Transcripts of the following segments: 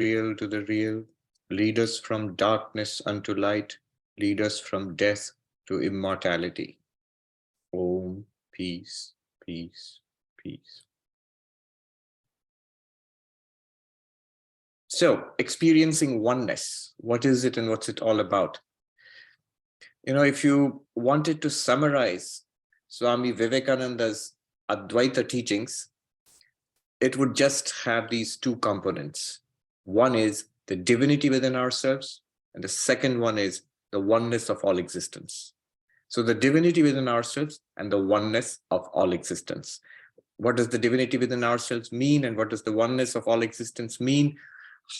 real to the real, lead us from darkness unto light, lead us from death to immortality. Om, peace, peace, peace. So, experiencing oneness, what is it and what's it all about? You know, if you wanted to summarize Swami Vivekananda's Advaita teachings, it would just have these two components. One is the divinity within ourselves, and the second one is the oneness of all existence. So the divinity within ourselves and the oneness of all existence. What does the divinity within ourselves mean, and what does the oneness of all existence mean?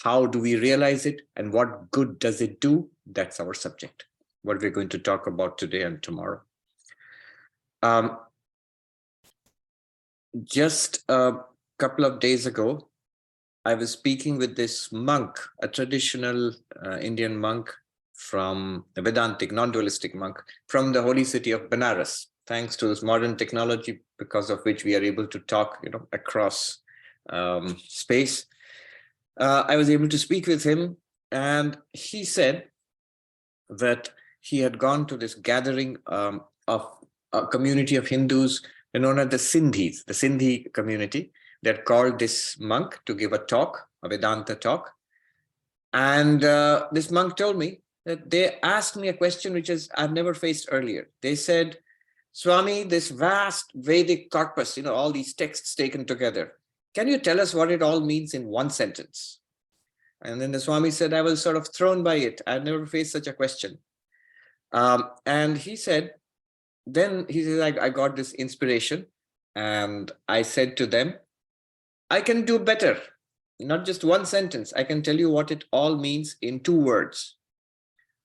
How do we realize it, and what good does it do? That's our subject, what we're going to talk about today and tomorrow. Just a couple of days ago, I was speaking with this monk, a traditional Indian monk from the Vedantic, non-dualistic monk from the holy city of Benares, thanks to this modern technology, because of which we are able to talk, you know, across space. I was able to speak with him, and he said that he had gone to this gathering of a community of Hindus known as the Sindhis, the Sindhi community, that called this monk to give a talk, a Vedanta talk. And this monk told me that they asked me a question which I've never faced earlier. They said, Swami, this vast Vedic corpus, you know, all these texts taken together, can you tell us what it all means in one sentence? And then the Swami said, I was sort of thrown by it. I've never faced such a question. And he said, then he said, I got this inspiration, and I said to them, I can do better, not just one sentence. I can tell you what it all means in 2 words.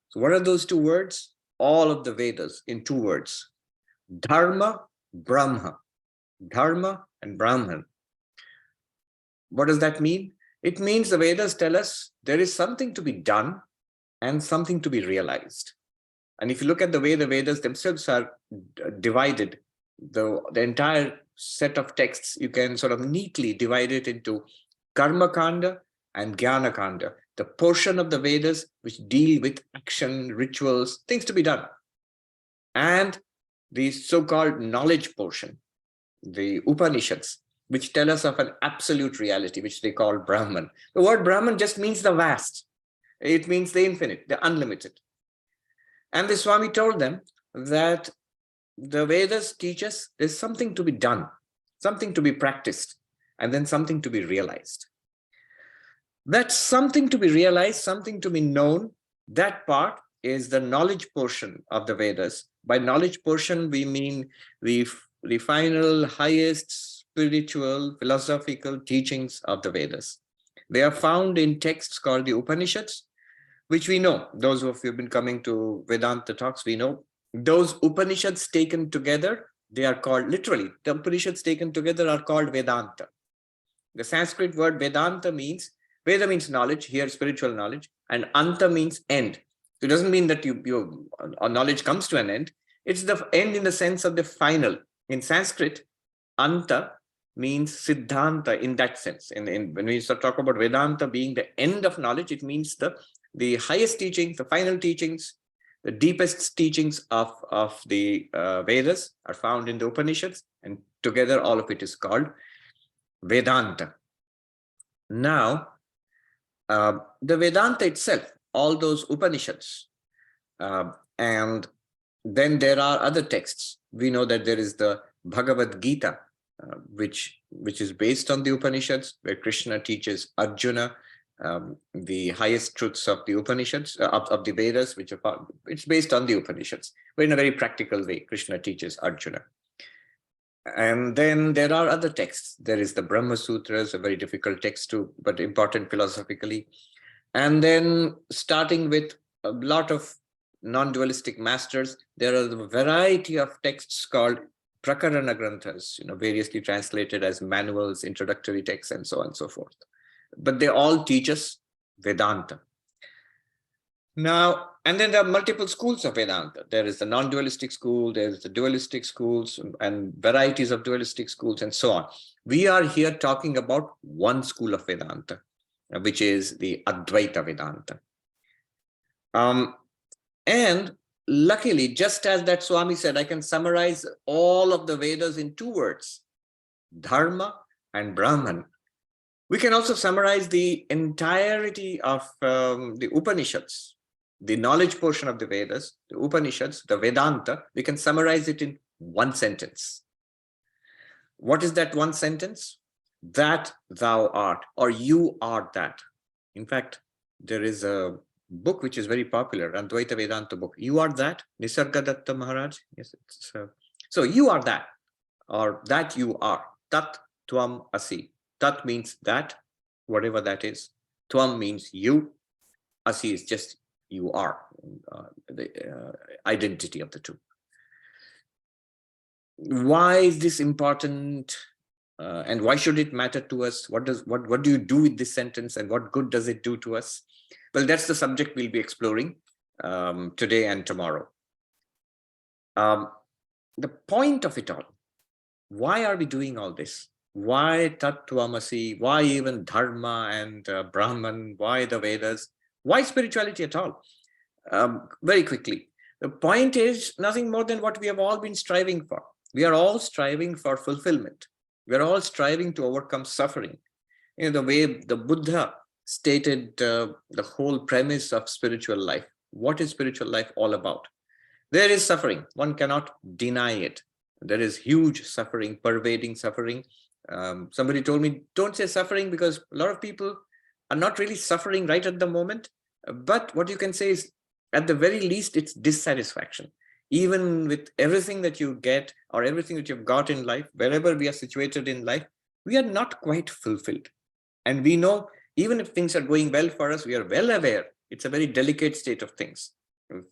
So what are those 2 words? All of the Vedas in 2 words. Dharma, Brahma. Dharma and Brahman. What does that mean? It means the Vedas tell us there is something to be done and something to be realized. And if you look at the way the Vedas themselves are divided, the entire set of texts, you can sort of neatly divide it into Karma Kanda and Jnana Kanda, the portion of the Vedas which deal with action, rituals, things to be done, and the so-called knowledge portion, the Upanishads, which tell us of an absolute reality, which they call Brahman. The word Brahman just means the vast. It means the infinite, the unlimited. And the Swami told them that the Vedas teach us there's something to be done, something to be practiced, and then something to be realized. That something to be realized, something to be known, that part is the knowledge portion of the Vedas. By knowledge portion, we mean the final, highest spiritual, philosophical teachings of the Vedas. They are found in texts called the Upanishads, which we know. Those of you who have been coming to Vedanta talks, we know. Those Upanishads taken together, they are called, literally, the Upanishads taken together are called Vedanta. The Sanskrit word Vedanta means, Veda means knowledge, here spiritual knowledge, and Anta means end. It doesn't mean that your knowledge comes to an end. It's the end in the sense of the final. In Sanskrit, Anta means Siddhanta in that sense. When we talk about Vedanta being the end of knowledge, it means the highest teachings, the final teachings, the deepest teachings of the Vedas are found in the Upanishads, and together all of it is called Vedanta. Now, the Vedanta itself, all those Upanishads, and then there are other texts. We know that there is the Bhagavad Gita, which is based on the Upanishads, where Krishna teaches Arjuna the highest truths of the Upanishads, of the Vedas, it's based on the Upanishads, but in a very practical way, Krishna teaches Arjuna. And then there are other texts. There is the Brahma Sutras, a very difficult text too, but important philosophically. And then starting with a lot of non-dualistic masters, there are a variety of texts called Prakarana Granthas, variously translated as manuals, introductory texts, and so on and so forth. But they all teach us Vedanta. Now, and then there are multiple schools of Vedanta. There is the non-dualistic school, there's the dualistic schools, and varieties of dualistic schools, and so on. We are here talking about one school of Vedanta. which is the Advaita Vedanta. And luckily, just as that Swami said, I can summarize all of the Vedas in 2 words, Dharma and Brahman. We can also summarize the entirety of the Upanishads, the knowledge portion of the Vedas, the Upanishads, the Vedanta. We can summarize it in 1 sentence. What is that 1 sentence? That thou art, or you are that. In fact, there is a book which is very popular, Advaita Vedanta book. You are that, Nisargadatta Maharaj. Yes, so you are that, or that you are. Tat Twam Asi. Tat means that, whatever that is. Twam means you. Asi is just you are, the identity of the 2. Why is this important? And why should it matter to us? What do you do with this sentence, and what good does it do to us? Well, that's the subject we'll be exploring today and tomorrow. The point of it all, why are we doing all this? Why Tattvamasi? Why even Dharma and Brahman? Why the Vedas? Why spirituality at all? Very quickly, the point is nothing more than what we have all been striving for. We are all striving for fulfillment. We are all striving to overcome suffering. You know, the way the Buddha stated the whole premise of spiritual life. What is spiritual life all about? There is suffering. One cannot deny it. There is huge suffering, pervading suffering. Somebody told me, don't say suffering, because a lot of people are not really suffering right at the moment. But what you can say is, at the very least, it's dissatisfaction. Even with everything that you get, or everything that you've got in life, wherever we are situated in life, we are not quite fulfilled. And we know, even if things are going well for us, we are well aware it's a very delicate state of things.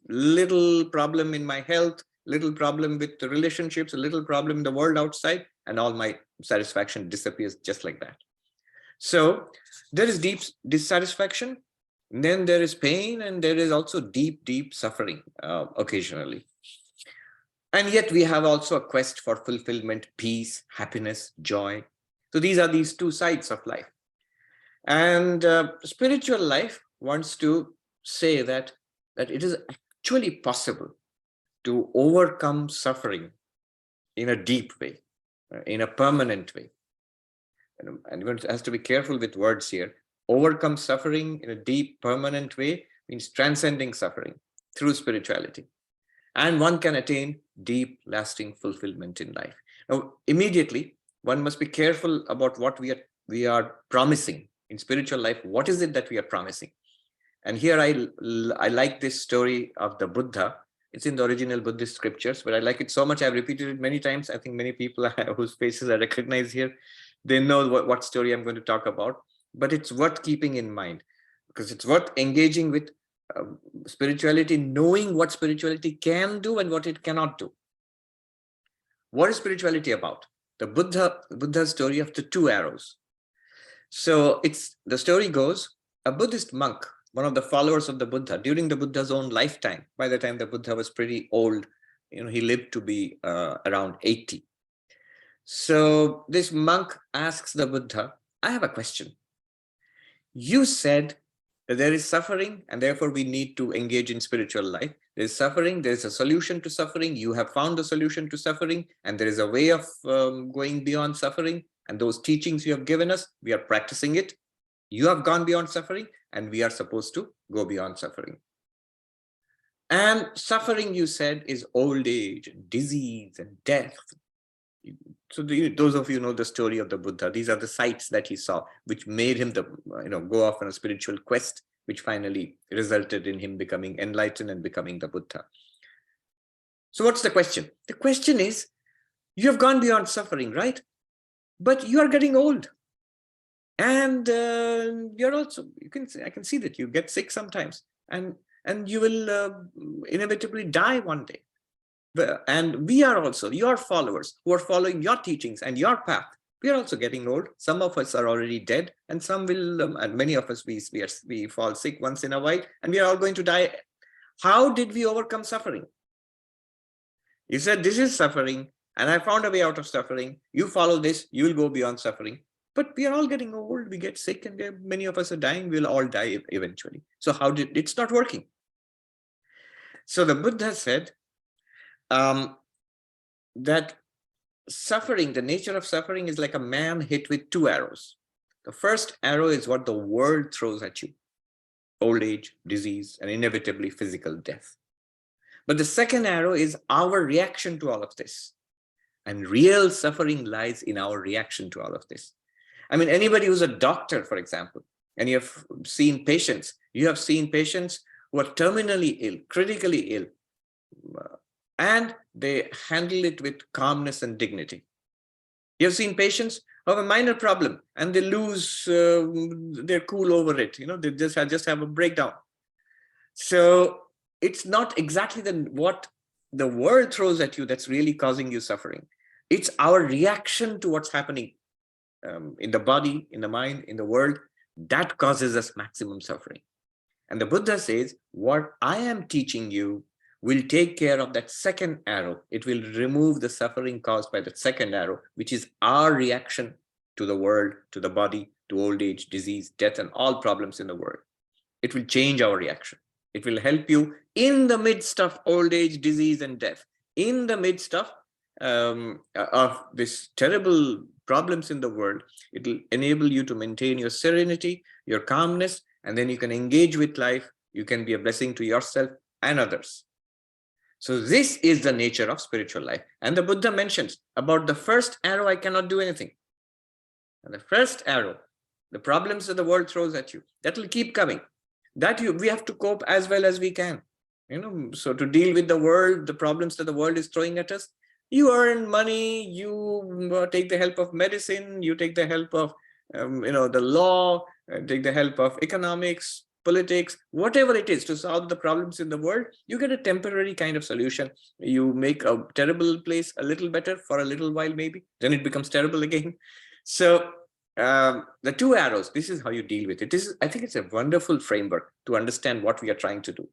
Little problem in my health, little problem with the relationships, a little problem in the world outside, and all my satisfaction disappears just like that. So there is deep dissatisfaction, then there is pain, and there is also deep, deep suffering occasionally. And yet we have also a quest for fulfillment, peace, happiness, joy. So these are these 2 sides of life. And spiritual life wants to say that it is actually possible to overcome suffering in a deep way, in a permanent way. And one has to be careful with words here. Overcome suffering in a deep, permanent way means transcending suffering through spirituality. And one can attain deep, lasting fulfillment in life. Now, immediately, one must be careful about what we are promising in spiritual life. What is it that we are promising? And here I like this story of the Buddha. It's in the original Buddhist scriptures, but I like it so much I've repeated it many times. I think many people whose faces I recognize here, they know what story I'm going to talk about. But it's worth keeping in mind, because it's worth engaging with spirituality, knowing what spirituality can do and what it cannot do. What is spirituality about? The Buddha's story of the 2 arrows. So the story goes, a Buddhist monk, one of the followers of the Buddha, during the Buddha's own lifetime, by the time the Buddha was pretty old, he lived to be around 80. So this monk asks the Buddha, I have a question. You said that there is suffering, and therefore we need to engage in spiritual life. There is suffering, there is a solution to suffering. You have found the solution to suffering, and there is a way of going beyond suffering. And those teachings you have given us, we are practicing it. You have gone beyond suffering, and we are supposed to go beyond suffering. And suffering, you said, is old age, and disease, and death. So those of you know the story of the Buddha. These are the sights that he saw, which made him go off on a spiritual quest, which finally resulted in him becoming enlightened and becoming the Buddha. So what's the question? The question is, you have gone beyond suffering, right? But you are getting old. And you're also, I can see that you get sick sometimes, and you will inevitably die one day. And we are also your followers who are following your teachings and your path. We are also getting old. Some of us are already dead, and some will, and many of us, we fall sick once in a while, and we are all going to die. How did we overcome suffering? You said, this is suffering, and I found a way out of suffering. You follow this, you will go beyond suffering. But we are all getting old, we get sick, and many of us are dying. We'll all die eventually. So it's not working. So the Buddha said that suffering, the nature of suffering is like a man hit with two arrows. The first arrow is what the world throws at you: old age, disease, and inevitably physical death. But the second arrow is our reaction to all of this. And real suffering lies in our reaction to all of this. I mean, anybody who's a doctor, for example, and you have seen patients who are terminally ill, critically ill, and they handle it with calmness and dignity. You have seen patients who have a minor problem and they lose their cool over it. They just have a breakdown. So it's not exactly what the world throws at you that's really causing you suffering. It's our reaction to what's happening in the body, in the mind, in the world, that causes us maximum suffering. And the Buddha says, what I am teaching you will take care of that second arrow. It will remove the suffering caused by the second arrow, which is our reaction to the world, to the body, to old age, disease, death, and all problems in the world. It will change our reaction. It will help you in the midst of old age, disease, and death, in the midst of this terrible problems in the world. It will enable you to maintain your serenity, your calmness, and then you can engage with life. You can be a blessing to yourself and others. So this is the nature of spiritual life. And the Buddha mentions about the first arrow, I cannot do anything. And the first arrow, the problems that the world throws at you, that will keep coming. We have to cope as well as we can. So to deal with the world, the problems that the world is throwing at us, you earn money, you take the help of medicine, you take the help of the law, take the help of economics, politics, whatever it is to solve the problems in the world. You get a temporary kind of solution. You make a terrible place a little better for a little while, maybe, then it becomes terrible again. So the two arrows, this is how you deal with it. I think it's a wonderful framework to understand what we are trying to do.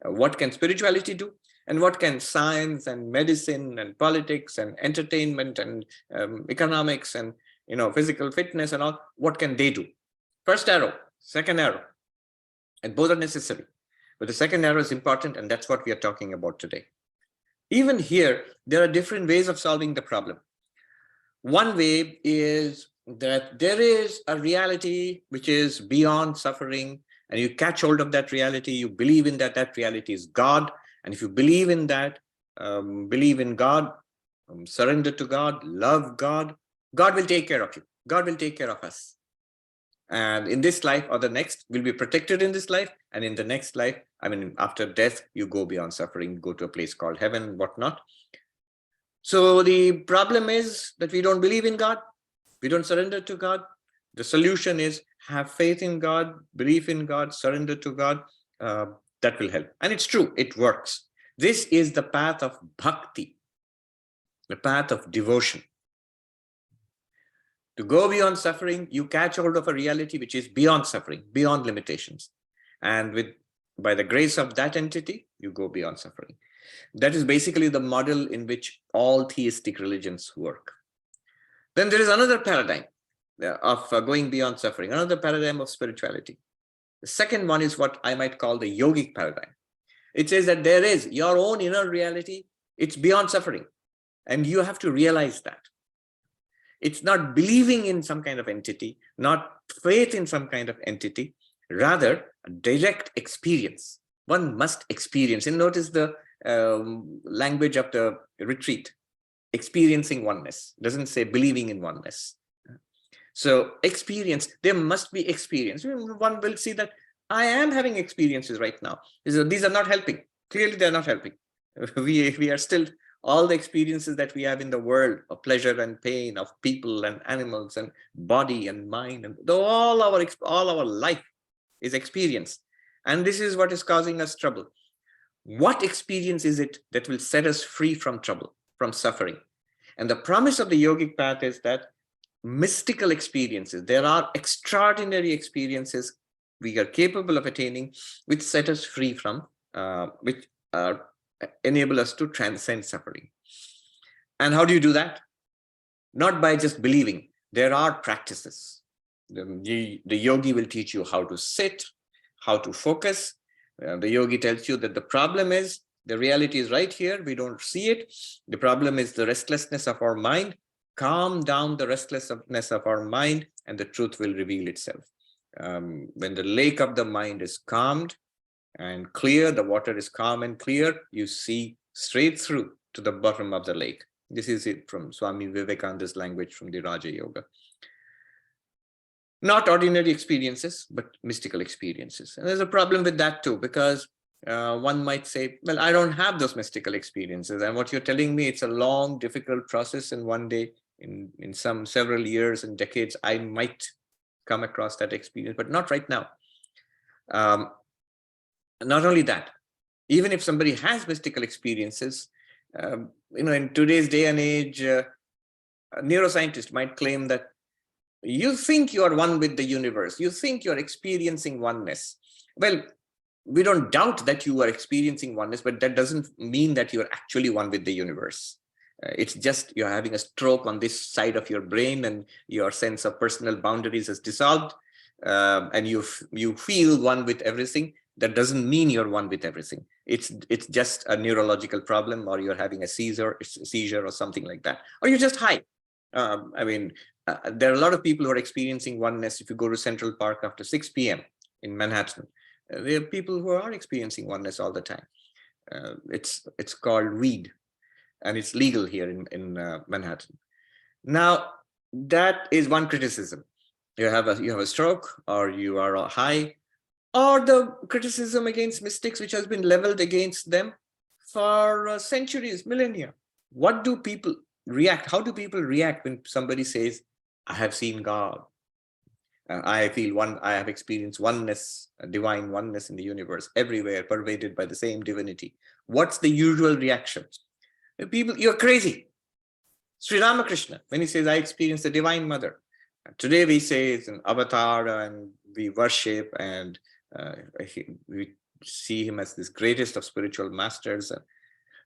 What can spirituality do? And what can science and medicine and politics and entertainment and economics and physical fitness and all, what can they do? First arrow, second arrow, and both are necessary. But the second arrow is important, and that's what we are talking about today. Even here, there are different ways of solving the problem. One way is that there is a reality which is beyond suffering, and you catch hold of that reality. You believe in that reality is God. And if you believe in that, believe in God, surrender to God, love God, God will take care of you. God will take care of us. And in this life or the next, we'll be protected in this life. And in the next life, after death, you go beyond suffering, go to a place called heaven, whatnot. So the problem is that we don't believe in God. We don't surrender to God. The solution is have faith in God, believe in God, surrender to God. That will help. And it's true, it works. This is the path of bhakti, the path of devotion. To go beyond suffering, you catch hold of a reality which is beyond suffering, beyond limitations. And by the grace of that entity, you go beyond suffering. That is basically the model in which all theistic religions work. Then there is another paradigm of going beyond suffering, another paradigm of spirituality. The second one is what I might call the yogic paradigm. It says that there is your own inner reality. It's beyond suffering. And you have to realize that. It's not believing in some kind of entity, not faith in some kind of entity, rather a direct experience. One must experience. And notice the language of the retreat, experiencing oneness. It doesn't say believing in oneness. So experience, there must be experience. One will see that I am having experiences right now. These are not helping. Clearly, they're not helping. We are still, all the experiences that we have in the world of pleasure and pain, of people and animals and body and mind, and all our life is experience. And this is what is causing us trouble. What experience is it that will set us free from trouble, from suffering? And the promise of the yogic path is that mystical experiences, there are extraordinary experiences we are capable of attaining, which set us free from, which enable us to transcend suffering. And how do you do that? Not by just believing, There are practices. The yogi will teach you how to sit, how to focus. The yogi tells you that the problem is, the reality is right here, we don't see it. The problem is the restlessness of our mind. Calm down the restlessness of our mind and the truth will reveal itself. When the lake of the mind is calmed and clear, the water is calm and clear, you see straight through to the bottom of the lake. This is it from Swami Vivekananda's language from the Raja Yoga. Not ordinary experiences, but mystical experiences. And there's a problem with that too, because one might say, well, I don't have those mystical experiences. And what you're telling me, it's a long, difficult process. And one day, in some several years and decades, I might come across that experience, but not right now. Not only that, even if somebody has mystical experiences, in today's day and age, a neuroscientist might claim that you think you are one with the universe. You think you're experiencing oneness. Well, we don't doubt that you are experiencing oneness, but that doesn't mean that you're actually one with the universe. It's just you're having a stroke on this side of your brain and your sense of personal boundaries is dissolved, and you feel one with everything. That doesn't mean you're one with everything. It's just a neurological problem, or you're having a seizure or something like that, or you're just high. There are a lot of people who are experiencing oneness. If you go to Central Park after 6 p.m. in Manhattan, there are people who are experiencing oneness all the time. It's called weed, and it's legal here in Manhattan. Now, that is one criticism. You have a stroke, or you are high, or the criticism against mystics, which has been leveled against them for centuries, millennia. What do people react? How do people react when somebody says, I have seen God? I feel one, I have experienced oneness, divine oneness in the universe, everywhere, pervaded by the same divinity. What's the usual reaction? People, you're crazy. Sri Ramakrishna, when he says, I experienced the Divine Mother. Today we say it's an avatar and we worship and we see him as this greatest of spiritual masters.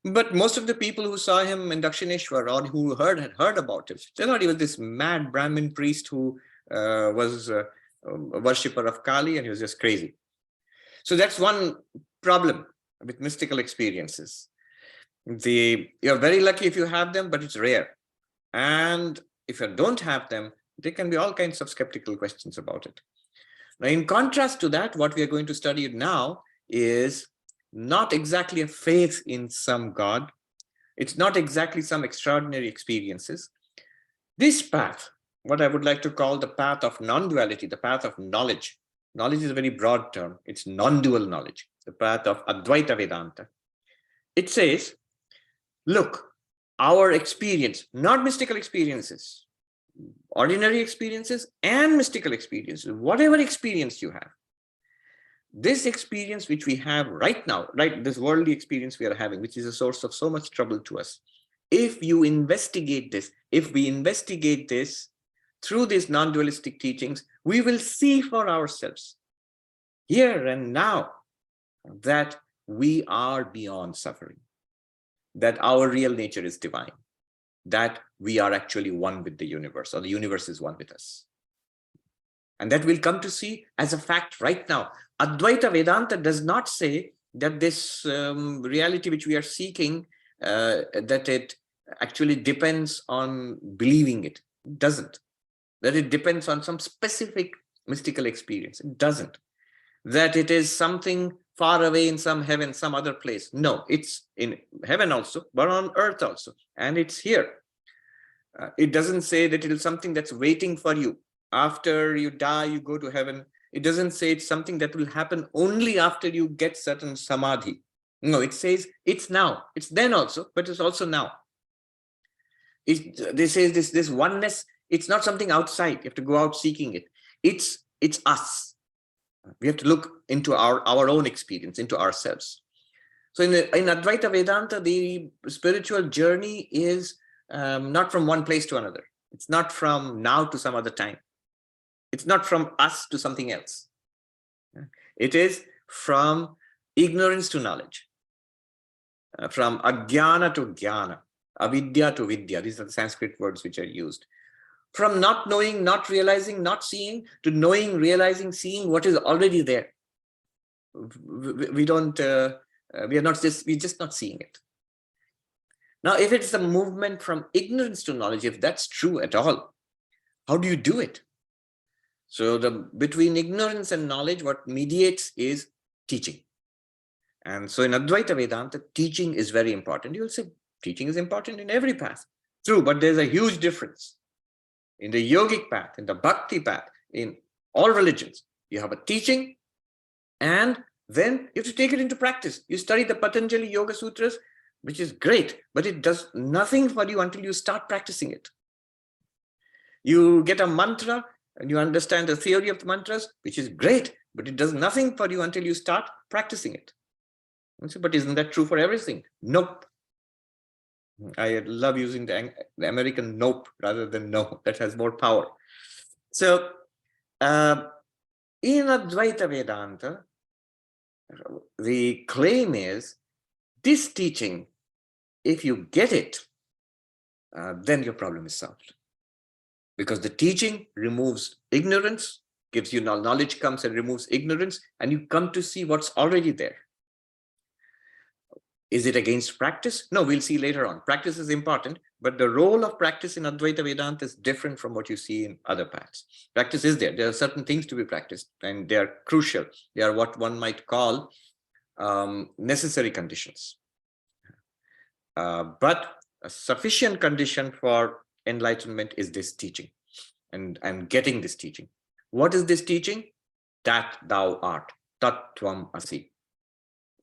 But most of the people who saw him in Dakshineshwar, or who had heard about him, they thought he was this mad Brahmin priest who was a worshipper of Kali, and he was just crazy. So that's one problem with mystical experiences. You're very lucky if you have them, but it's rare. And if you don't have them, there can be all kinds of skeptical questions about it. Now, in contrast to that, what we are going to study now is not exactly a faith in some God. It's not exactly some extraordinary experiences. This path, what I would like to call the path of non-duality, the path of knowledge. Knowledge is a very broad term. It's non-dual knowledge, the path of Advaita Vedanta. It says, look, our experience, not mystical experiences, ordinary experiences and mystical experiences, whatever experience you have, this experience which we have right now, right, this worldly experience we are having, which is a source of so much trouble to us, if you investigate this, if we investigate this through these non-dualistic teachings, we will see for ourselves here and now that we are beyond suffering, that our real nature is divine, that we are actually one with the universe, or the universe is one with us. And that we'll come to see as a fact right now. Advaita Vedanta does not say that this reality which we are seeking, that it actually depends on believing it. It doesn't. That it depends on some specific mystical experience. It doesn't. That it is something far away in some heaven, some other place. No, it's in heaven also, but on earth also. And it's here. It doesn't say that it is something that's waiting for you. After you die, you go to heaven. It doesn't say it's something that will happen only after you get certain samadhi. No, it says it's now. It's then also, but it's also now. They say this oneness, it's not something outside. You have to go out seeking it. It's us. We have to look into our own experience, into ourselves. So in Advaita Vedanta, the spiritual journey is not from one place to another. It's not from now to some other time. It's not from us to something else. It is from ignorance to knowledge, from ajnana to jnana, avidya to vidya. These are the Sanskrit words which are used. From not knowing, not realizing, not seeing, to knowing, realizing, seeing what is already there. We don't, we're just not seeing it. Now, if it's a movement from ignorance to knowledge, if that's true at all, how do you do it? So between ignorance and knowledge, what mediates is teaching. And so in Advaita Vedanta, teaching is very important. You'll say teaching is important in every path. True, but there's a huge difference. In the yogic path, in the bhakti path, in all religions, you have a teaching, and then you have to take it into practice. You study the Patanjali Yoga Sutras, which is great, but it does nothing for you until you start practicing it. You get a mantra and you understand the theory of the mantras, which is great, but it does nothing for you until you start practicing it. Say, but isn't that true for everything? Nope. I love using the American nope rather than no. That has more power. So in Advaita Vedanta, the claim is this teaching, if you get it, then your problem is solved. Because the teaching removes ignorance, gives you knowledge, comes and removes ignorance, and you come to see what's already there. Is it against practice? No, we'll see later on. Practice is important, but the role of practice in Advaita Vedanta is different from what you see in other paths. Practice is there. There are certain things to be practiced, and they are crucial. They are what one might call necessary conditions. But a sufficient condition for enlightenment is this teaching and getting this teaching. What is this teaching? That thou art. Tat Twam asi.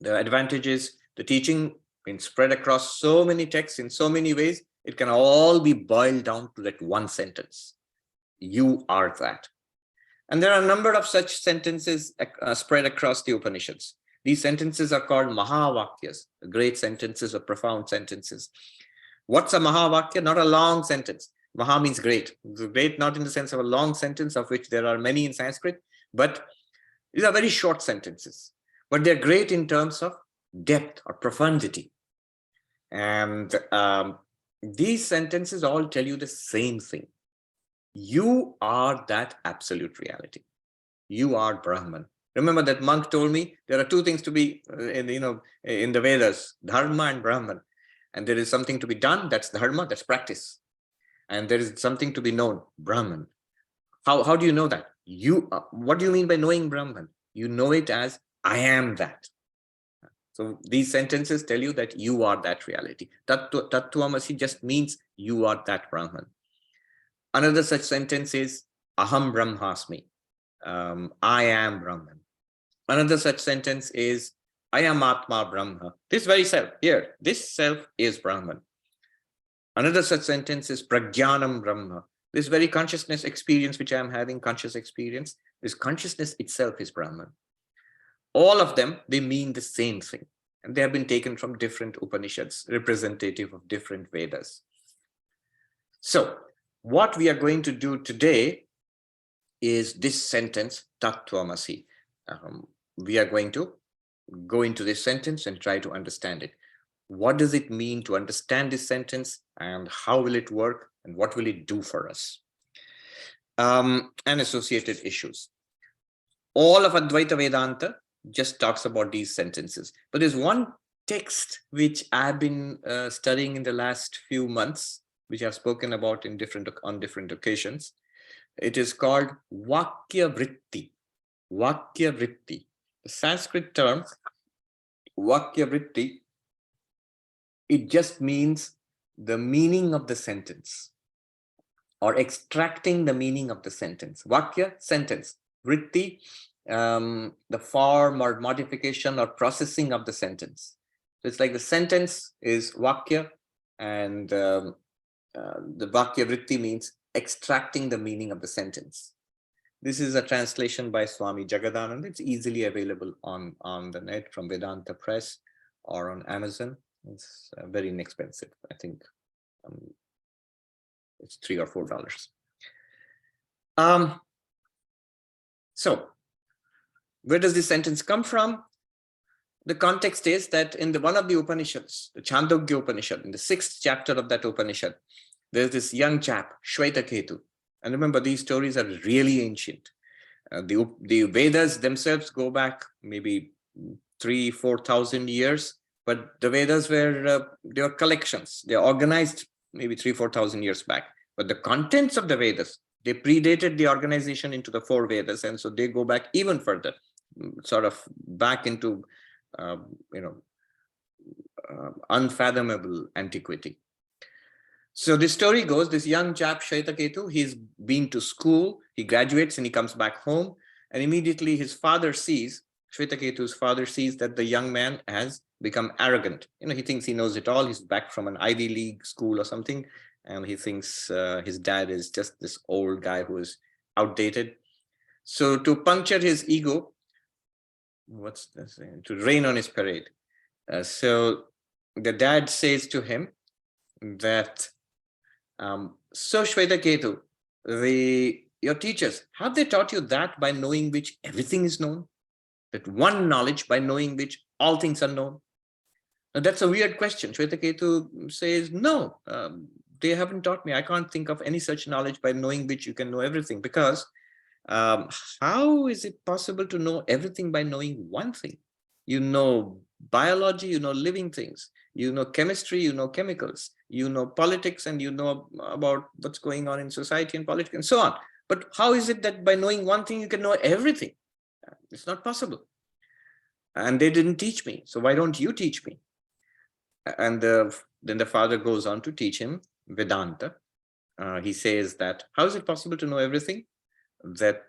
The advantage is the teaching been spread across so many texts in so many ways, it can all be boiled down to that one sentence. You are that. And there are a number of such sentences spread across the Upanishads. These sentences are called Mahavakyas, great sentences or profound sentences. What's a Mahavakya? Not a long sentence. Maha means great. Great not in the sense of a long sentence, of which there are many in Sanskrit, but these are very short sentences. But they're great in terms of depth or profundity. And these sentences all tell you the same thing. You are that absolute reality. You are Brahman. Remember that monk told me there are two things to be in the Vedas, Dharma and Brahman. And there is something to be done, that's Dharma, that's practice. And there is something to be known, Brahman. How do you know that? What do you mean by knowing Brahman? You know it as I am that. So these sentences tell you that you are that reality. Tattvamasi just means you are that Brahman. Another such sentence is Aham Brahmasmi. I am Brahman. Another such sentence is I am Atma Brahma. This very self here, this self is Brahman. Another such sentence is Prajnanam Brahma. This very consciousness experience which I am having, conscious experience, this consciousness itself is Brahman. All of them, they mean the same thing. And they have been taken from different Upanishads, representative of different Vedas. So what we are going to do today is this sentence, Tattvamasi. We are going to go into this sentence and try to understand it. What does it mean to understand this sentence, and how will it work, and what will it do for us? And associated issues. All of Advaita Vedanta just talks about these sentences. But there's one text which I've been studying in the last few months, which I've spoken about on different occasions. It is called Vakya Vritti. Vakya Vritti. The Sanskrit term Vakya Vritti, it just means the meaning of the sentence, or extracting the meaning of the sentence. Vakya, sentence. Vritti, the form or modification or processing of the sentence. So it's like the sentence is Vakya, and the Vakya Vritti means extracting the meaning of the sentence. This is a translation by Swami Jagadananda. It's easily available on the net from Vedanta Press or on Amazon. It's very inexpensive. I think it's $3 or $4. So where does this sentence come from? The context is that in one of the Upanishads, the Chandogya Upanishad, in the 6th chapter of that Upanishad, there's this young chap, Shvetaketu. And remember, these stories are really ancient. The Vedas themselves go back maybe 3,000-4,000 years, but the Vedas were they are collections. They are organized maybe 3,000-4,000 years back. But the contents of the Vedas, they predated the organization into the 4 Vedas, and so they go back even further, sort of back into unfathomable antiquity. So the story goes, this young chap, Shvetaketu, he's been to school, he graduates and he comes back home, and immediately his father sees, Shvetaketu's father sees that the young man has become arrogant. He thinks he knows it all. He's back from an Ivy League school or something, and he thinks his dad is just this old guy who is outdated. So to puncture his ego, to rain on his parade. So the dad says to him that, so Shvetaketu, your teachers, have they taught you that by knowing which everything is known? That one knowledge by knowing which all things are known? Now, that's a weird question. Shvetaketu says, no, they haven't taught me. I can't think of any such knowledge by knowing which you can know everything, because how is it possible to know everything by knowing one thing? You know biology, you know living things, you know chemistry, you know chemicals, you know politics, and you know about what's going on in society and politics and so on. But how is it that by knowing one thing, you can know everything? It's not possible. And they didn't teach me. So why don't you teach me? And then the father goes on to teach him Vedanta. He says that, how is it possible to know everything? That,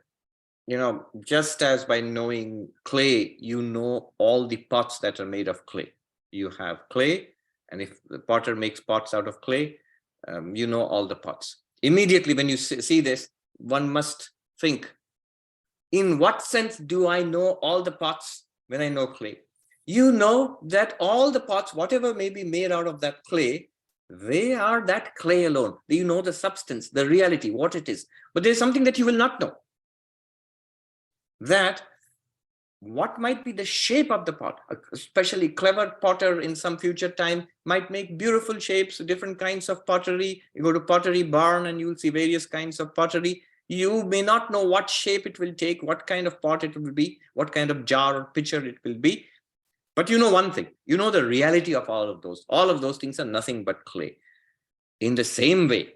just as by knowing clay, you know all the pots that are made of clay. You have clay, and if the potter makes pots out of clay, you know all the pots. Immediately when you see this, one must think, in what sense do I know all the pots when I know clay? You know that all the pots, whatever may be made out of that clay, they are that clay alone. You know the substance, the reality, what it is. But there's something that you will not know. That what might be the shape of the pot, especially clever potter in some future time might make beautiful shapes, different kinds of pottery. You go to pottery barn and you'll see various kinds of pottery. You may not know what shape it will take, what kind of pot it will be, what kind of jar or pitcher it will be. But you know one thing, you know the reality of all of those. All of those things are nothing but clay. In the same way,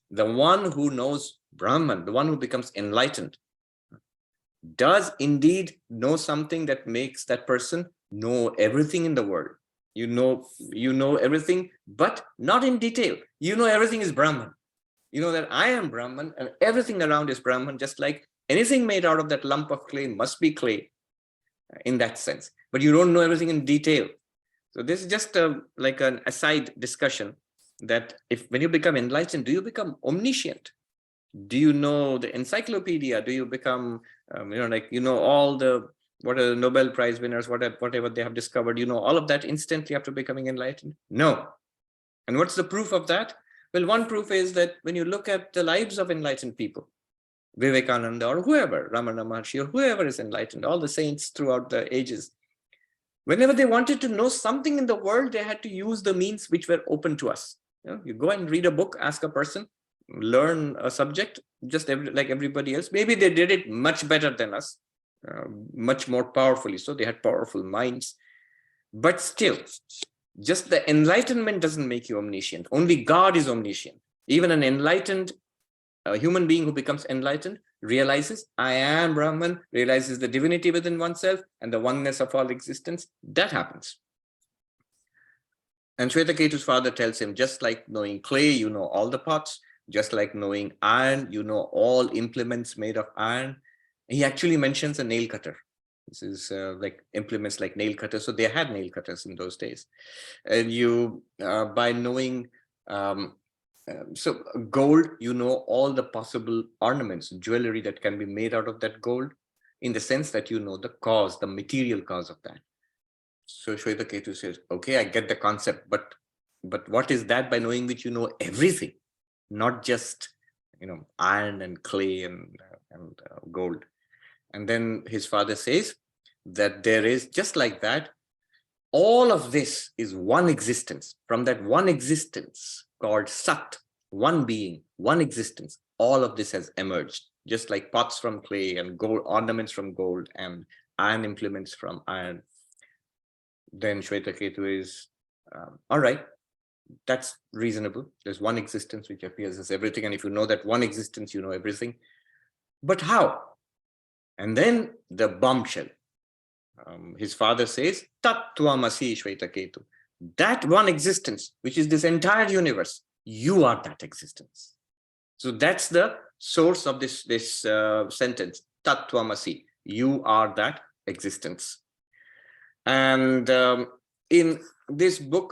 the one who knows Brahman, the one who becomes enlightened, does indeed know something that makes that person know everything in the world. You know everything, but not in detail. You know everything is Brahman. You know that I am Brahman and everything around is Brahman, just like anything made out of that lump of clay must be clay in that sense. But you don't know everything in detail. So this is just like an aside discussion that when you become enlightened, do you become omniscient? Do you know the encyclopedia? Do you become, all what are the Nobel Prize winners, whatever they have discovered, all of that instantly after becoming enlightened? No. And what's the proof of that? Well, one proof is that when you look at the lives of enlightened people, Vivekananda or whoever, Ramana Maharshi or whoever is enlightened, all the saints throughout the ages, whenever they wanted to know something in the world, they had to use the means which were open to us. You go and read a book, ask a person, learn a subject, just like everybody else. Maybe they did it much better than us, much more powerfully. So they had powerful minds. But still, just the enlightenment doesn't make you omniscient. Only God is omniscient. Even an enlightened human being who becomes enlightened realizes, I am Brahman, realizes the divinity within oneself and the oneness of all existence. That happens. And Shvetaketu's father tells him, just like knowing clay, you know all the pots. Just like knowing iron, you know all implements made of iron. He actually mentions a nail cutter. This is like implements like nail cutters. So they had nail cutters in those days. And you, by knowing, so gold, you know all the possible ornaments, jewelry that can be made out of that gold, in the sense that you know the cause, the material cause of that. So Shvetaketu says, okay, I get the concept, but what is that by knowing which you know everything? Not just, iron and clay and gold. And then his father says that there is, just like that, all of this is one existence. From that one existence called Sat, one being, one existence, all of this has emerged, just like pots from clay and gold ornaments from gold and iron implements from iron. Then Shvetaketu is, all right, that's reasonable. There's one existence which appears as everything. And if you know that one existence, you know everything. But how? And then the bombshell. His father says, Tat Twamasi Shvetaketu. That one existence, which is this entire universe, you are that existence. So that's the source of this sentence, Tat Twamasi. You are that existence. And in this book,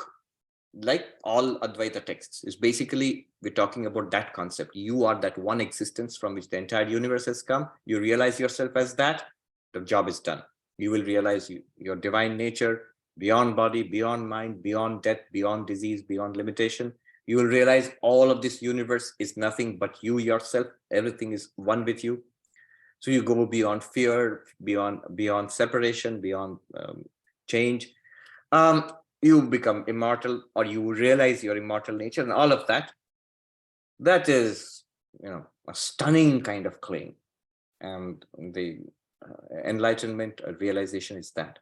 like all Advaita texts, is basically we're talking about that concept. You are that one existence from which the entire universe has come. You realize yourself as that, the job is done. You will realize your divine nature, beyond body, beyond mind, beyond death, beyond disease, beyond limitation. You will realize all of this universe is nothing but you yourself. Everything is one with you. So you go beyond fear, beyond separation, beyond change. You become immortal, or you realize your immortal nature, and all of that. That is, a stunning kind of claim. And the enlightenment or realization is that.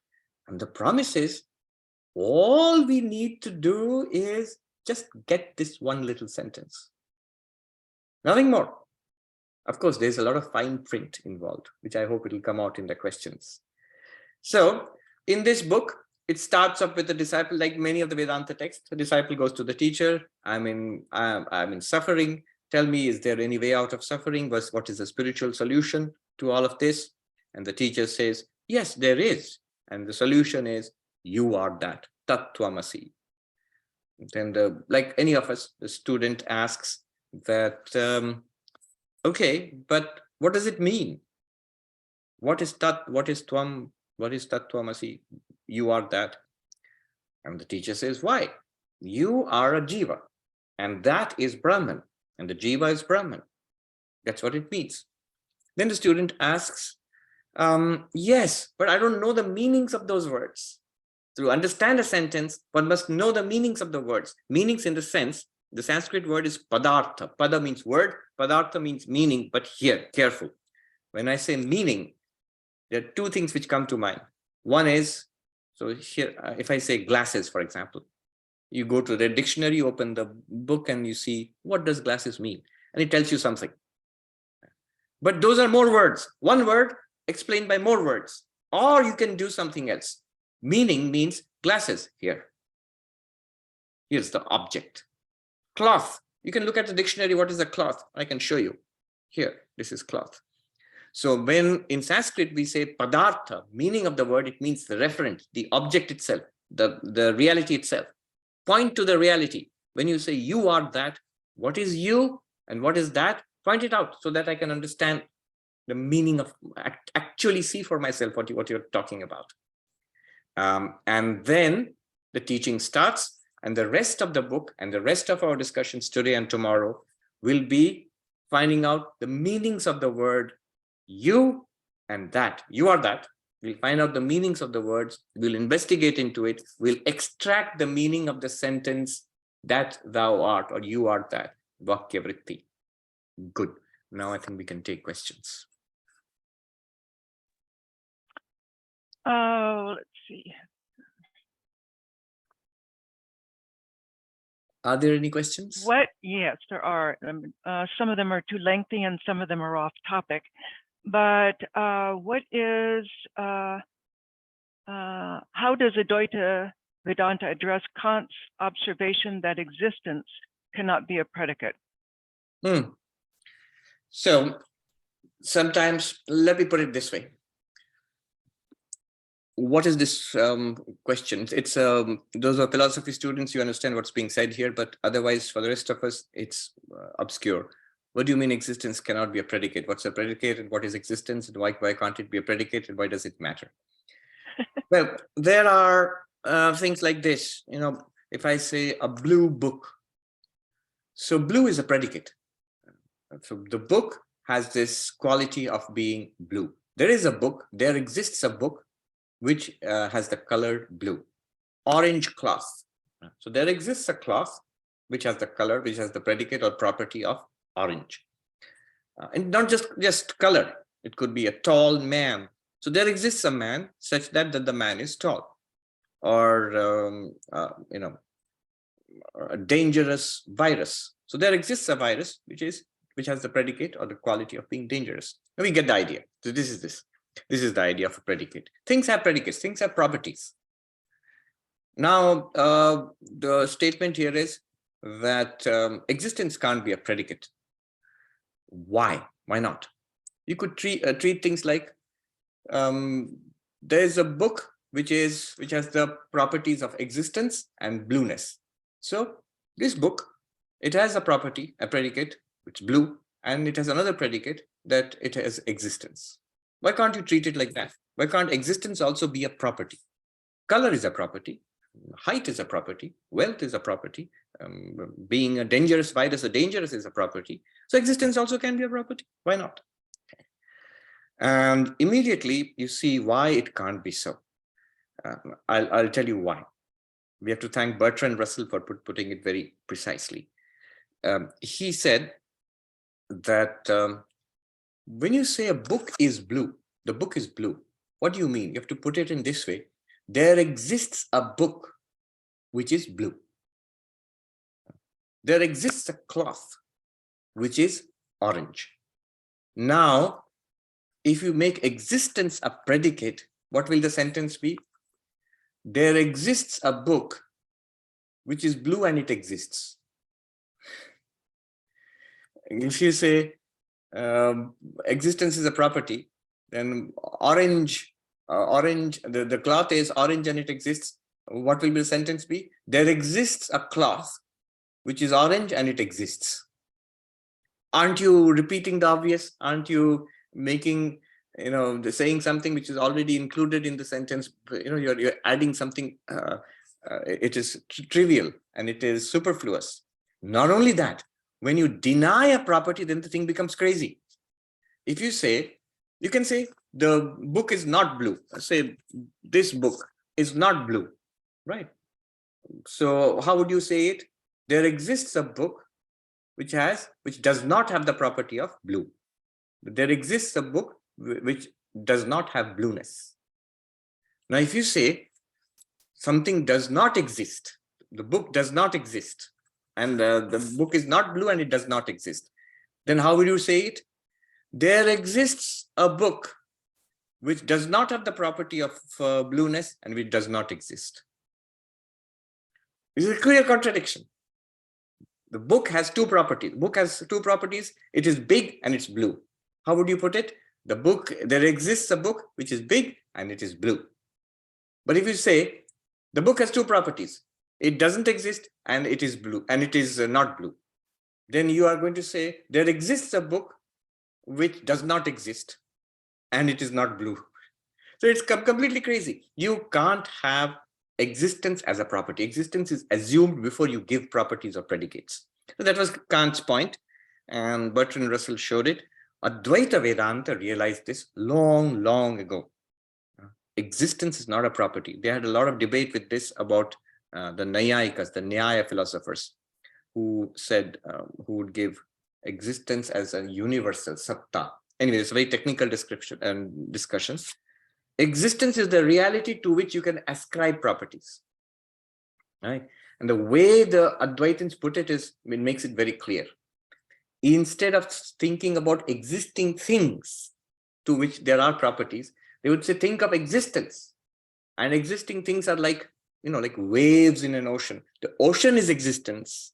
And the promise is, all we need to do is just get this one little sentence. Nothing more. Of course, there's a lot of fine print involved, which I hope it will come out in the questions. So in this book, it starts up with the disciple, like many of the Vedanta texts. The disciple goes to the teacher. I'm in suffering. Tell me, is there any way out of suffering? What is the spiritual solution to all of this? And the teacher says, yes, there is. And the solution is, you are that, Tat Twamasi. Then, like any of us, the student asks that, okay, but what does it mean? What is Tat? What is Twam? What is Tat Twamasi? You are that. And the teacher says, why? You are a jiva, and that is Brahman, and the jiva is Brahman. That's what it means. Then the student asks, yes, but I don't know the meanings of those words. To understand a sentence, one must know the meanings of the words. Meanings in the sense, the Sanskrit word is padartha. Pada means word, padartha means meaning, but here, careful. When I say meaning, there are two things which come to mind. One is, so here, if I say glasses, for example, you go to the dictionary, you open the book and you see, what does glasses mean? And it tells you something. But those are more words. One word explained by more words. Or you can do something else. Meaning means glasses here. Here's the object. Cloth. You can look at the dictionary. What is a cloth? I can show you. Here, this is cloth. So when in Sanskrit we say padartha, meaning of the word, it means the referent, the object itself, the reality itself. Point to the reality. When you say you are that, what is you and what is that? Point it out so that I can understand the meaning of, actually see for myself what you're talking about. And then the teaching starts, and the rest of the book and the rest of our discussions today and tomorrow will be finding out the meanings of the word you and that. You are that. We'll find out the meanings of the words. We'll investigate into it. We'll extract the meaning of the sentence that thou art, or you are that. Vakya vritti. Good. Now I think we can take questions. Let's see. Are there any questions? Yes, there are. Some of them are too lengthy and some of them are off topic. But what is, how does Advaita Vedanta address Kant's observation that existence cannot be a predicate? So sometimes, let me put it this way. What is this question? It's those are philosophy students, you understand what's being said here, but otherwise for the rest of us, it's obscure. What do you mean existence cannot be a predicate? What's a predicate and what is existence? And why can't it be a predicate and why does it matter? Well, there are things like this. If I say a blue book, so blue is a predicate. So the book has this quality of being blue. There is a book, there exists a book which has the color blue. Orange cloth. So there exists a cloth which has the color, which has the predicate or property of orange. And not just color. It could be a tall man. So there exists a man such that the man is tall, or a dangerous virus. So there exists a virus which has the predicate or the quality of being dangerous. And we get the idea. So this is the idea of a predicate. Things have predicates. Things have properties. Now the statement here is that existence can't be a predicate. Why? Why not? You could treat things like there's a book which has the properties of existence and blueness. So this book, it has a property, a predicate, it's blue, and it has another predicate that it has existence. Why can't you treat it like that? Why can't existence also be a property? Color is a property, height is a property, wealth is a property, being a dangerous virus, a dangerous is a property. So existence also can be a property. Why not? And immediately you see why it can't be so. I'll tell you why. We have to thank Bertrand Russell for putting it very precisely. He said that when you say a book is blue, the book is blue, what do you mean? You have to put it in this way. There exists a book which is blue. There exists a cloth which is orange. Now, if you make existence a predicate, what will the sentence be? There exists a book which is blue and it exists. If you say existence is a property, then the cloth is orange and it exists. What will the sentence be? There exists a cloth which is orange and it exists. Aren't you repeating the obvious? Aren't you making, saying something which is already included in the sentence? You're adding something. It is trivial and it is superfluous. Not only that, when you deny a property, then the thing becomes crazy. If you can say the book is not blue. Say this book is not blue, right? So how would you say it? There exists a book which does not have the property of blue. There exists a book which does not have blueness. Now, if you say something does not exist, the book does not exist, and the book is not blue and it does not exist, then how will you say it? There exists a book which does not have the property of blueness and which does not exist. This is a clear contradiction. The book has two properties. The book has two properties. It is big and it's blue. How would you put it? There exists a book which is big and it is blue. But if you say the book has two properties, it doesn't exist and it is blue and it is not blue, then you are going to say there exists a book which does not exist and it is not blue. So it's completely crazy. You can't have existence as a property. Existence is assumed before you give properties or predicates. So that was Kant's point, and Bertrand Russell showed it. Advaita Vedanta realized this long ago. Existence is not a property. They had a lot of debate with this about the Nayayikas, the Nyaya philosophers, who said, who would give existence as a universal satta. Anyway, it's a very technical description and discussions. Existence is the reality to which you can ascribe properties, right? And the way the Advaitins put it is, it makes it very clear. Instead of thinking about existing things to which there are properties, they would say, think of existence. And existing things are like, like waves in an ocean. The ocean is existence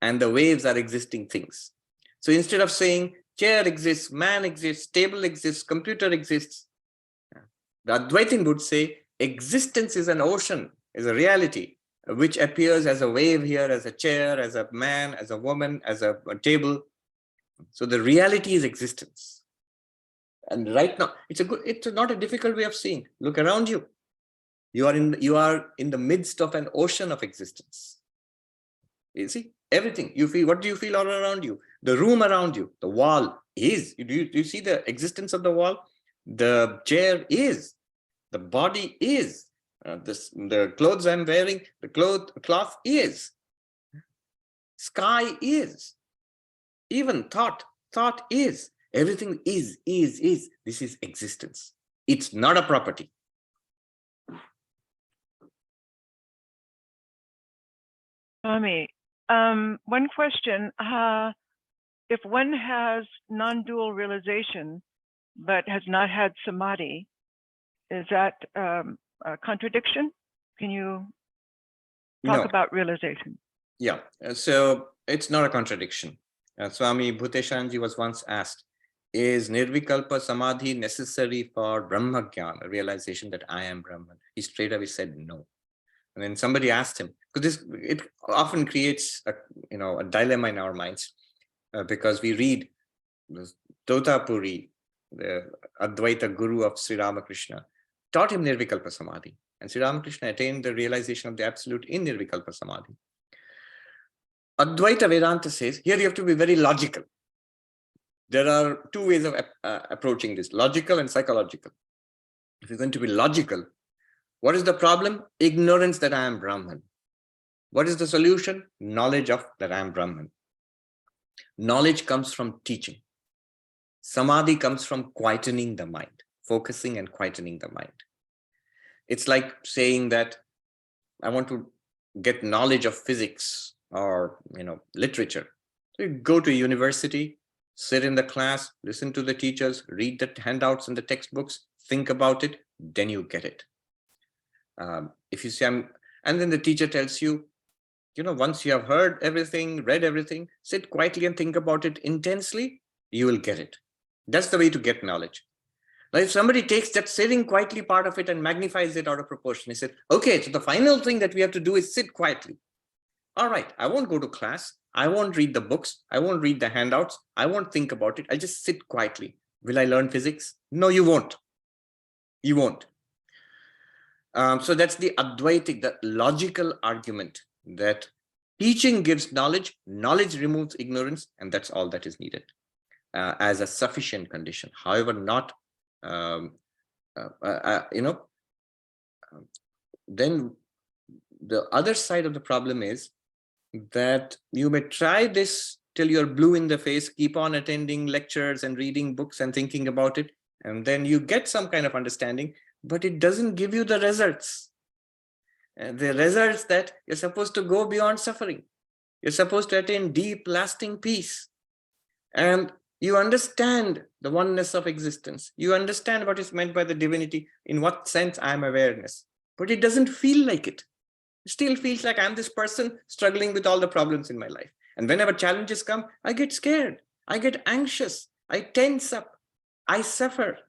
and the waves are existing things. So instead of saying chair exists, man exists, table exists, computer exists, the Advaitin would say existence is an ocean, is a reality, which appears as a wave here, as a chair, as a man, as a woman, as a table. So the reality is existence. And right now, it's not a difficult way of seeing. Look around you. You are in the midst of an ocean of existence. You see everything. You feel, what do you feel all around you? The room around you, the wall is. Do you see the existence of the wall? The chair is. The body is. The clothes I'm wearing, the cloth is. Sky is. Even thought is. Everything is. This is existence. It's not a property. Swami, one question. If one has non-dual realization, but has not had Samadhi, is that a contradiction? Can you talk about realization? Yeah, so it's not a contradiction. Swami Bhuteshanji was once asked, is Nirvikalpa Samadhi necessary for Brahma Jnana, a realization that I am Brahman? He straight away said no. And then somebody asked him, because it often creates a dilemma in our minds, because we read Totapuri, the Advaita Guru of Sri Ramakrishna, taught him Nirvikalpa Samadhi. And Sri Ramakrishna attained the realization of the absolute in Nirvikalpa Samadhi. Advaita Vedanta says, here you have to be very logical. There are two ways of approaching this, logical and psychological. If you're going to be logical, what is the problem? Ignorance that I am Brahman. What is the solution? Knowledge of that I am Brahman. Knowledge comes from teaching. Samadhi comes from quietening the mind, focusing and quietening the mind. It's like saying that I want to get knowledge of physics or literature. So you go to university, sit in the class, listen to the teachers, read the handouts and the textbooks, think about it, then you get it. If you say, and then the teacher tells you, once you have heard everything, read everything, sit quietly and think about it intensely, you will get it. That's the way to get knowledge. Now, if somebody takes that sitting quietly part of it and magnifies it out of proportion, he said, okay, so the final thing that we have to do is sit quietly. All right, I won't go to class. I won't read the books. I won't read the handouts. I won't think about it. I'll just sit quietly. Will I learn physics? No, you won't. You won't. So that's the Advaitic, the logical argument that teaching gives knowledge, knowledge removes ignorance, and that's all that is needed as a sufficient condition. However, not, then the other side of the problem is that you may try this till you're blue in the face, keep on attending lectures and reading books and thinking about it, and then you get some kind of understanding, but it doesn't give you the results. And the results that you're supposed to go beyond suffering. You're supposed to attain deep, lasting peace. And you understand the oneness of existence. You understand what is meant by the divinity, in what sense I am awareness. But it doesn't feel like it. It still feels like I'm this person struggling with all the problems in my life. And whenever challenges come, I get scared. I get anxious. I tense up. I suffer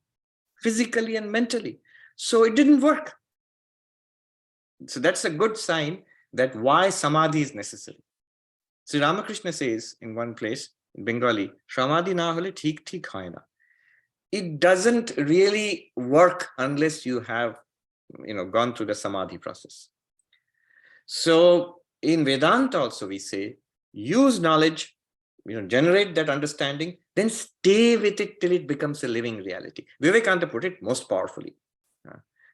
physically and mentally. So it didn't work. So that's a good sign that why Samadhi is necessary. Sri Ramakrishna says in one place, in Bengali, Samadhi na hole thik thik hoy na. It doesn't really work unless you have gone through the Samadhi process. So in Vedanta also we say, use knowledge, generate that understanding, then stay with it till it becomes a living reality. Vivekananda put it most powerfully.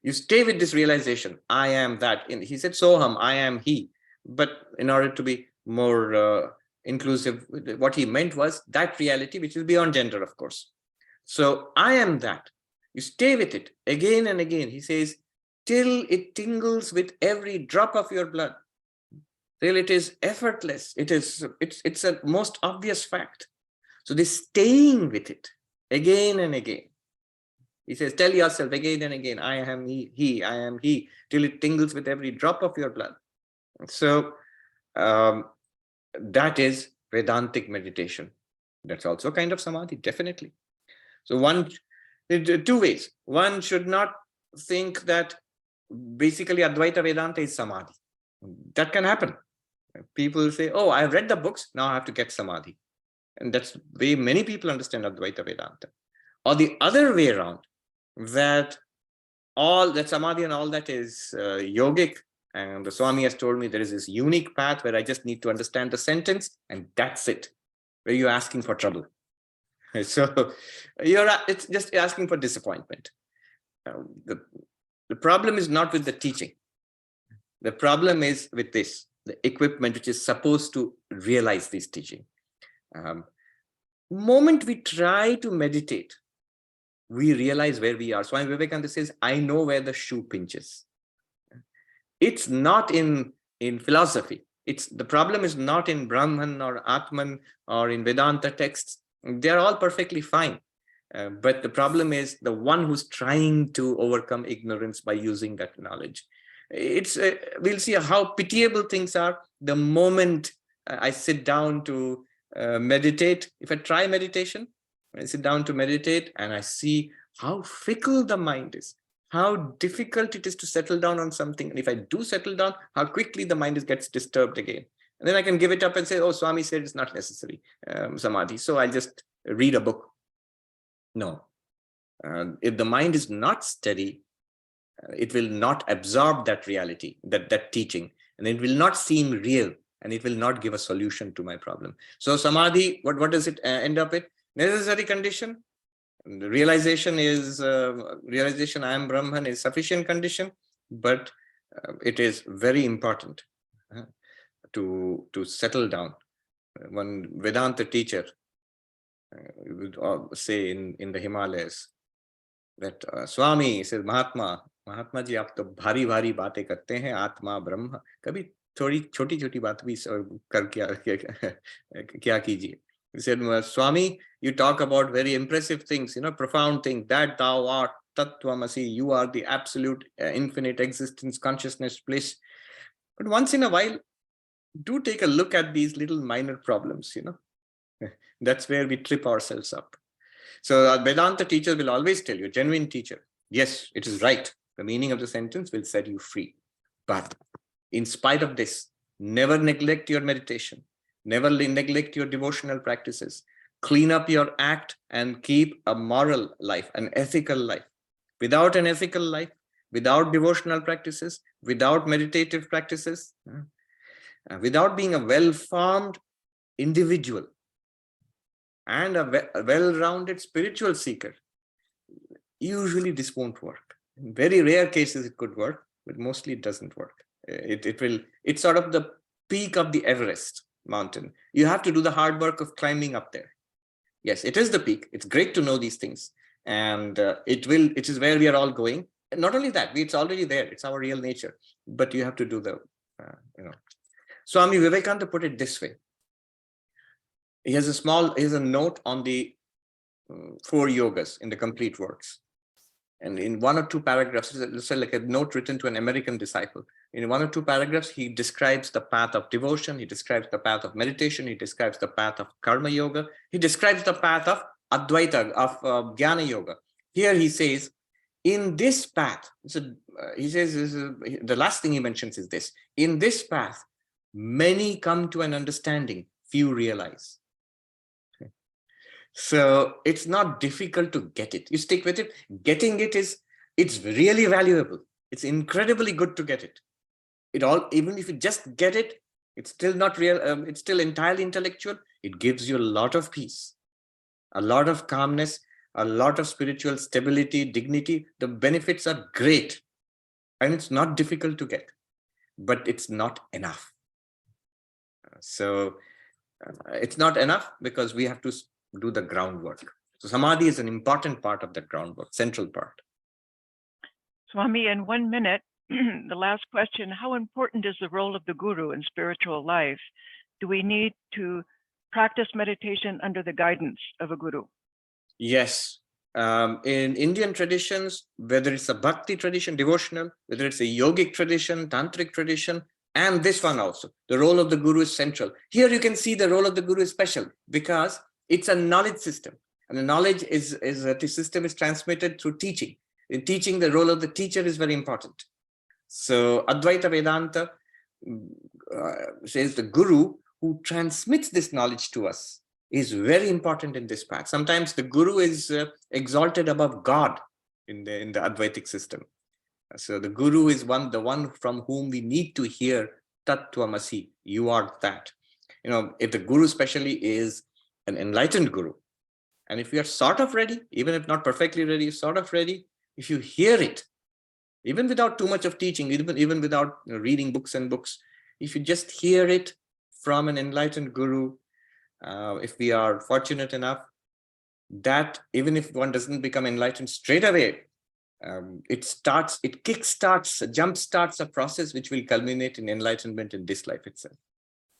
You stay with this realization, I am that. He said, Soham, I am he. But in order to be more inclusive, what he meant was that reality, which is beyond gender, of course. So I am that. You stay with it again and again. He says, till it tingles with every drop of your blood, till it is effortless. It's a most obvious fact. So this staying with it again and again. He says, tell yourself again and again, I am he, I am he, till it tingles with every drop of your blood. So that is Vedantic meditation. That's also kind of Samadhi, definitely. So two ways. One should not think that basically Advaita Vedanta is Samadhi. That can happen. People say, oh, I've read the books, now I have to get Samadhi. And that's the way many people understand Advaita Vedanta. Or the other way around, that all that Samadhi and all that is yogic, and the Swami has told me there is this unique path where I just need to understand the sentence, and that's it. Where you're asking for trouble. So it's just asking for disappointment. The problem is not with the teaching. The problem is with this, the equipment which is supposed to realize this teaching. moment we try to meditate, we realize where we are. Swami Vivekananda says, I know where the shoe pinches. It's not in philosophy. The problem is not in Brahman or Atman or in Vedanta texts. They're all perfectly fine. But the problem is the one who's trying to overcome ignorance by using that knowledge. We'll see how pitiable things are the moment I sit down to meditate. If I try meditation, I sit down to meditate and I see how fickle the mind is, how difficult it is to settle down on something. And if I do settle down, how quickly the mind gets disturbed again. And then I can give it up and say, oh, Swami said it's not necessary, Samadhi. So I'll just read a book. No. If the mind is not steady, it will not absorb that reality, that teaching, and it will not seem real, and it will not give a solution to my problem. So Samadhi, what does it end up with? Necessary condition. The realization is realization I am Brahman is sufficient condition, but it is very important to settle down. One Vedanta teacher would say in the Himalayas that Swami says, Mahatma जी आप तो भारी भारी बातें करते हैं, आत्मा ब्रह्म, कभी थोड़ी छोटी छोटी बात भी कर क्या कीजिए. He said, Swami, you talk about very impressive things, profound things, that thou art Tattvamasi, you are the absolute infinite existence, consciousness, bliss. But once in a while, do take a look at these little minor problems, That's where we trip ourselves up. So a Vedanta teacher will always tell you, a genuine teacher, yes, it is right. The meaning of the sentence will set you free. But in spite of this, never neglect your meditation. Never neglect your devotional practices. Clean up your act and keep a moral life, an ethical life. Without an ethical life, without devotional practices, without meditative practices, without being a well-formed individual and a well-rounded spiritual seeker, usually this won't work. In very rare cases it could work, but mostly it doesn't work. It's sort of the peak of the Everest mountain. You have to do the hard work of climbing up there. Yes, it is the peak. It's great to know these things. And it is where we are all going. And not only that, it's already there. It's our real nature. But you have to do the, Swami Vivekananda put it this way. He has a note on the 4 yogas in the complete works. And in 1 or 2 paragraphs, it's like a note written to an American disciple. In 1 or 2 paragraphs, he describes the path of devotion. He describes the path of meditation. He describes the path of karma yoga. He describes the path of Advaita, of Jnana yoga. Here he says, in this path, he says, the last thing he mentions is this. In this path, many come to an understanding, few realize. So it's not difficult to get it. You stick with it. Getting it it's really valuable. It's incredibly good to get it. Even if you just get it, it's still not real. It's still entirely intellectual. It gives you a lot of peace, a lot of calmness, a lot of spiritual stability, dignity. The benefits are great, and it's not difficult to get, but it's not enough. So it's not enough because we have to do the groundwork. So Samadhi is an important part of that groundwork, central part. Swami, in 1 minute, the last question, how important is the role of the guru in spiritual life? Do we need to practice meditation under the guidance of a guru? Yes. In Indian traditions, whether it's a bhakti tradition, devotional, whether it's a yogic tradition, tantric tradition, and this one also, the role of the guru is central. Here you can see the role of the guru is special because it's a knowledge system, and the knowledge the system is transmitted through teaching. In teaching, the role of the teacher is very important. So Advaita Vedanta says the guru who transmits this knowledge to us is very important in this path. Sometimes the guru is exalted above God in the Advaitic system. So the guru is the one from whom we need to hear Tattvamasi, you are that. If the guru especially is an enlightened guru, and if you are sort of ready, even if not perfectly ready, sort of ready, if you hear it, even without too much of teaching, even without reading books and books, if you just hear it from an enlightened guru, if we are fortunate enough, that even if one doesn't become enlightened straight away, it kickstarts, jump-starts a process which will culminate in enlightenment in this life itself.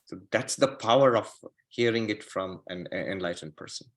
So that's the power of hearing it from an enlightened person.